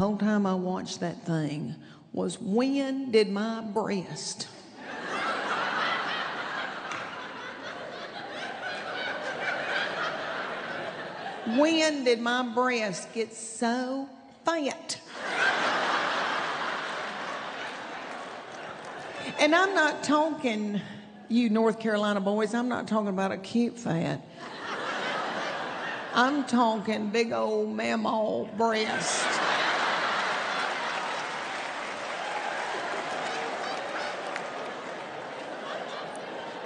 The whole time I watched that thing was, when did my breast when did my breast get so fat? And I'm not talking, you North Carolina boys, I'm not talking about a cute fat. I'm talking big old mammal breast.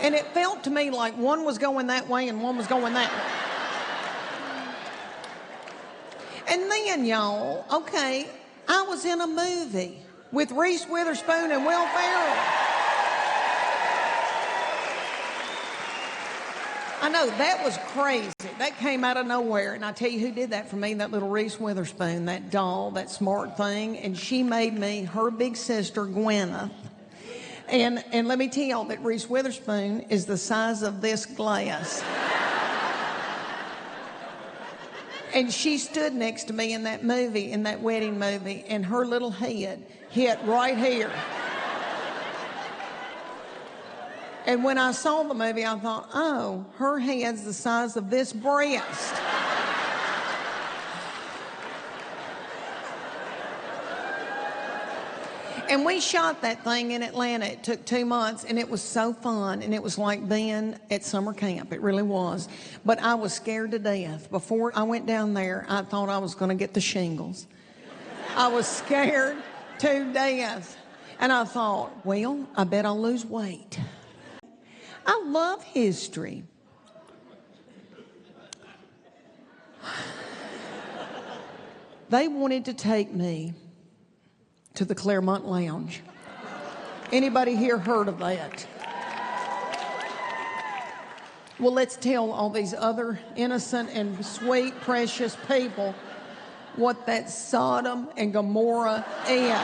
And it felt to me like one was going that way and one was going that way. And then, y'all, okay, I was in a movie with Reese Witherspoon and Will Ferrell. I know, that was crazy. That came out of nowhere. And I tell you who did that for me, that little Reese Witherspoon, that doll, that smart thing. And she made me her big sister, Gwyneth. And let me tell y'all that Reese Witherspoon is the size of this glass. And she stood next to me in that movie, in that wedding movie, and her little head hit right here. And when I saw the movie, I thought, oh, her head's the size of this breast. And we shot that thing in Atlanta. It took 2 months, and it was so fun, and it was like being at summer camp. It really was. But I was scared to death. Before I went down there, I thought I was going to get the shingles. I was scared to death. And I thought, well, I bet I'll lose weight. I love history. They wanted to take me to the Clermont Lounge. Anybody here heard of that? Well, let's tell all these other innocent and sweet, precious people what that Sodom and Gomorrah is.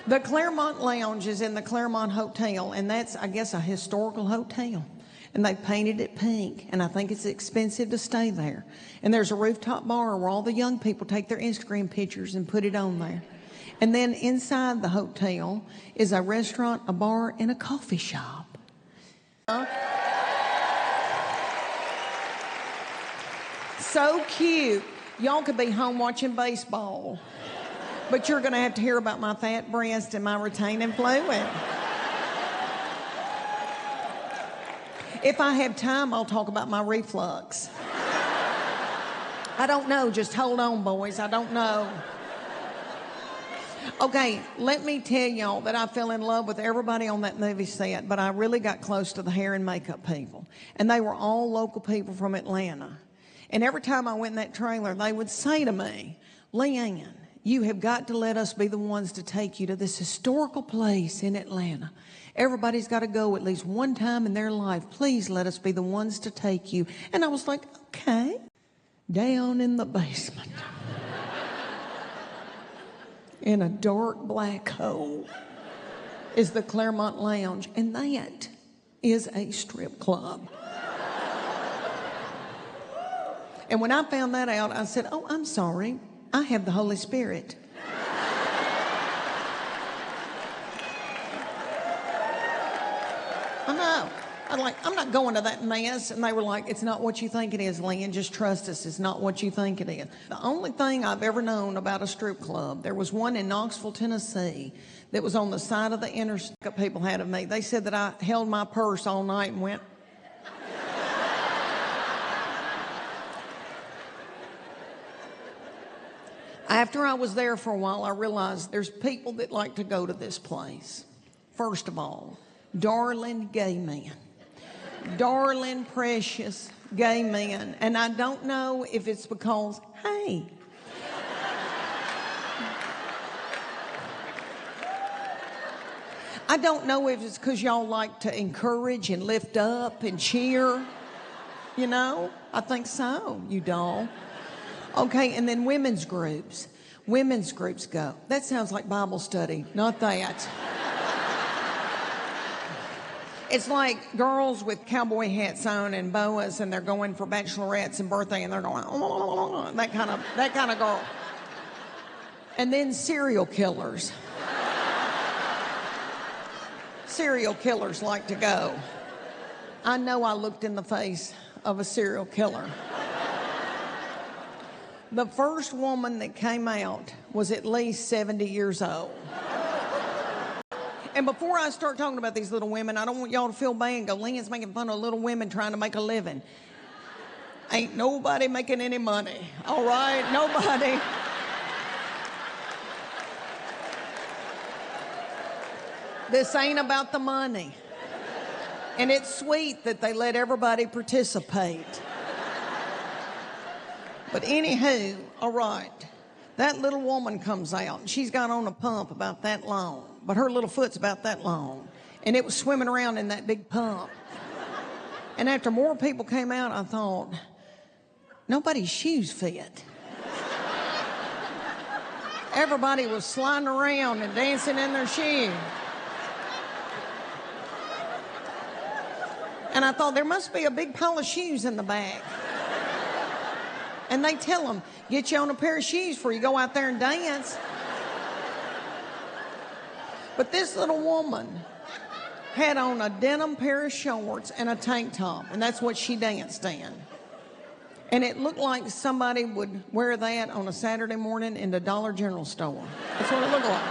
The Clermont Lounge is in the Clermont Hotel, and that's, I guess, a historical hotel. And they painted it pink, and I think it's expensive to stay there. And there's a rooftop bar where all the young people take their Instagram pictures and put it on there. And then inside the hotel is a restaurant, a bar, and a coffee shop. So cute. Y'all could be home watching baseball, but you're gonna have to hear about my fat breast and my retaining fluid. If I have time, I'll talk about my reflux. I don't know. Just hold on, boys. I don't know. Okay, let me tell y'all that I fell in love with everybody on that movie set, but I really got close to the hair and makeup people. And they were all local people from Atlanta. And every time I went in that trailer, they would say to me, Leanne, you have got to let us be the ones to take you to this historical place in Atlanta. Everybody's got to go at least one time in their life. Please let us be the ones to take you. And I was like, okay. Down in the basement, in a dark black hole, is the Clermont Lounge. And that is a strip club. And when I found that out, I said, oh, I'm sorry. I have the Holy Spirit. I know. I'm not going to that mess. And they were like, it's not what you think it is, Leanne. Just trust us. It's not what you think it is. The only thing I've ever known about a strip club, there was one in Knoxville, Tennessee, that was on the side of the interstate people had of me. They said that I held my purse all night and went. After I was there for a while, I realized there's people that like to go to this place. First of all, darling gay men. Darling, precious gay men. And I don't know if it's because, hey, I don't know if it's because y'all like to encourage and lift up and cheer. You know, I think so, you doll. Okay, and then women's groups. Women's groups go. That sounds like Bible study, not that. It's like girls with cowboy hats on and boas, and they're going for bachelorettes and birthday, and they're going, oh, that kind of girl. And then serial killers. Serial killers like to go. I know I looked in the face of a serial killer. The first woman that came out was at least 70 years old. And before I start talking about these little women, I don't want y'all to feel bad and go, Leanne's making fun of little women trying to make a living. Ain't nobody making any money, all right? Nobody. This ain't about the money. And it's sweet that they let everybody participate. But anywho, all right, that little woman comes out, and she's got on a pump about that long, but her little foot's about that long, and it was swimming around in that big pump. And after more people came out, I thought, nobody's shoes fit. Everybody was sliding around and dancing in their shoes. And I thought, there must be a big pile of shoes in the back. And they tell them, get you on a pair of shoes before you go out there and dance. But this little woman had on a denim pair of shorts and a tank top, and that's what she danced in. And it looked like somebody would wear that on a Saturday morning in the Dollar General store. That's what it looked like.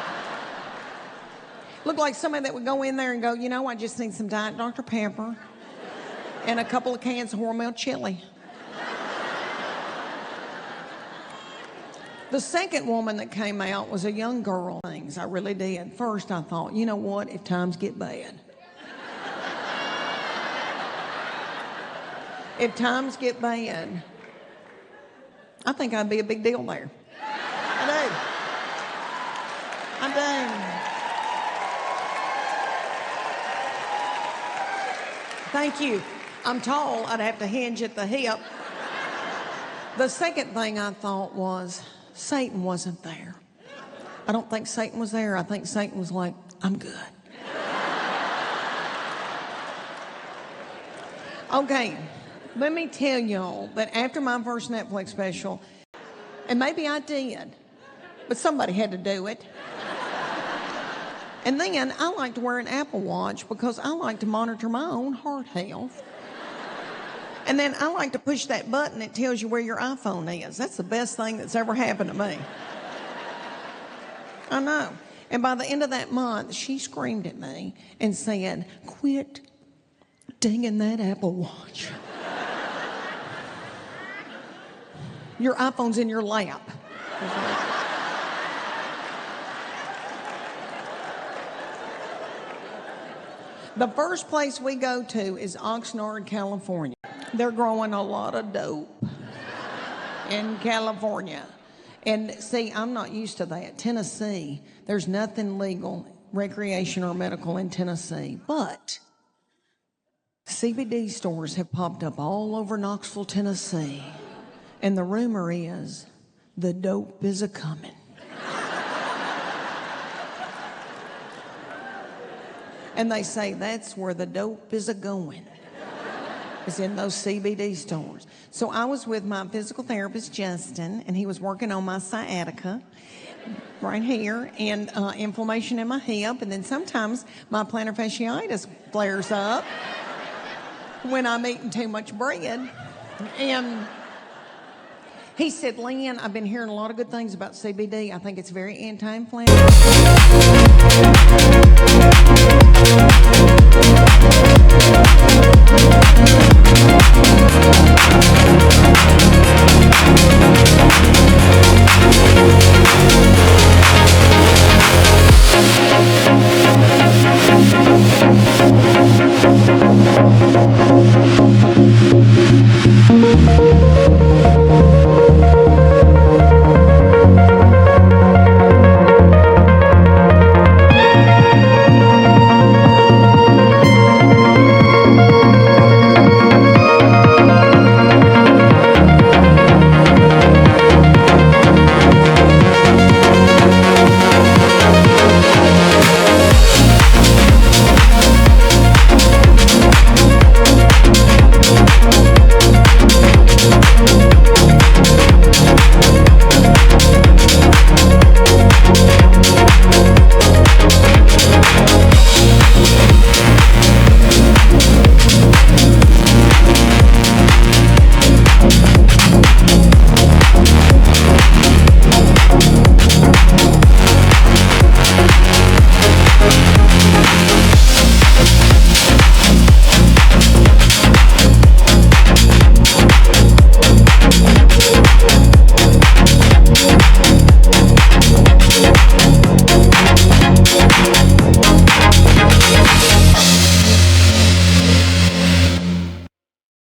Looked like somebody that would go in there and go, you know, I just need some Diet Dr. Pepper and a couple of cans of Hormel chili. The second woman that came out was a young girl. Things I really did. First, I thought, you know what, if times get bad. If times get bad, I think I'd be a big deal there. I do. Thank you. I'm tall. I'd have to hinge at the hip. The second thing I thought was, Satan wasn't there. I don't think Satan was there. I think Satan was like, I'm good. Okay, let me tell y'all that after my first Netflix special, and maybe I did, but somebody had to do it. And then I like to wear an Apple Watch because I like to monitor my own heart health. And then I like to push that button that tells you where your iPhone is. That's the best thing that's ever happened to me. I know. And by the end of that month, she screamed at me and said, quit dinging that Apple Watch. Your iPhone's in your lap. The first place we go to is Oxnard, California. They're growing a lot of dope in California. And see, I'm not used to that. Tennessee, there's nothing legal, recreation or medical in Tennessee. But CBD stores have popped up all over Knoxville, Tennessee. And the rumor is the dope is a-coming. And they say that's where the dope is a-going. Is in those CBD stores. So I was with my physical therapist, Justin, and he was working on my sciatica right here and inflammation in my hip. And then sometimes my plantar fasciitis flares up when I'm eating too much bread. And he said, Leanne, I've been hearing a lot of good things about CBD. I think it's very anti-inflammatory.